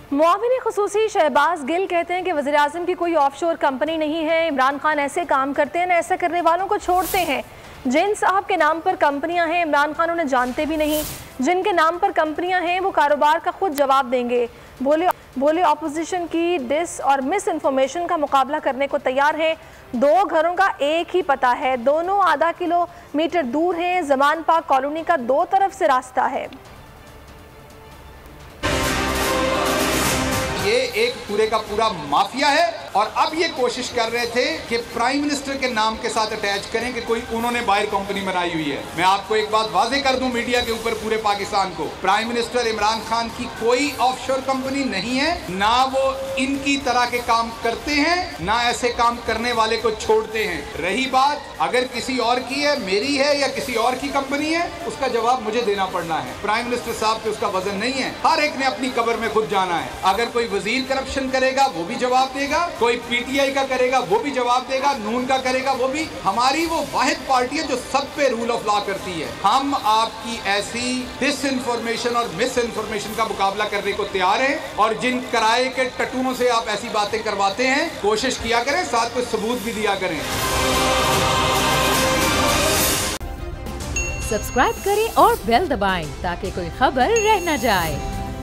मुआविन ख़ुसूसी शहबाज गिल कहते हैं कि वज़ीर-ए-आज़म की कोई ऑफशोर कंपनी नहीं है। इमरान खान ऐसे काम करते हैं ना ऐसा करने वालों को छोड़ते हैं। जिन साहब के नाम पर कंपनियां हैं इमरान खान उन्हें जानते भी नहीं। जिनके नाम पर कंपनियां हैं वो कारोबार का खुद जवाब देंगे। बोले ऑपोजिशन की डिस और मिस इन्फॉर्मेशन का मुकाबला करने को तैयार हैं। दो घरों का एक ही पता है, दोनों आधा किलोमीटर दूर हैं। जमान पाक कॉलोनी का दो तरफ से रास्ता है। ये एक पूरे का पूरा माफिया है और अब ये कोशिश कर रहे थे कि प्राइम मिनिस्टर के नाम के साथ अटैच करें कि कोई उन्होंने बाहर कंपनी बनाई हुई है। मैं आपको एक बात वाजे कर दूं मीडिया के ऊपर पूरे पाकिस्तान को, प्राइम मिनिस्टर इमरान खान की कोई ऑफशोर कंपनी नहीं है। ना वो इनकी तरह के काम करते हैं ना ऐसे काम करने वाले को छोड़ते हैं। रही बात अगर किसी और की है, मेरी है या किसी और की कंपनी है, उसका जवाब मुझे देना पड़ना है। प्राइम मिनिस्टर साहब पे उसका वजन नहीं है। हर एक ने अपनी कब्र में खुद जाना है। अगर कोई वजीर करप्शन करेगा वो भी जवाब देगा, कोई पीटीआई का करेगा वो भी जवाब देगा, नून का करेगा वो भी। हमारी वो वाहिद पार्टी है जो सब पे रूल ऑफ लॉ करती है। हम आपकी ऐसी डिस इन्फॉर्मेशन और मिस इन्फॉर्मेशन का मुकाबला करने को तैयार हैं और जिन किराए के टट्टुओं से आप ऐसी बातें करवाते हैं कोशिश किया करें, साथ में सबूत भी दिया करें। सब्सक्राइब करें और बेल दबाएं ताकि कोई खबर रह न जाए।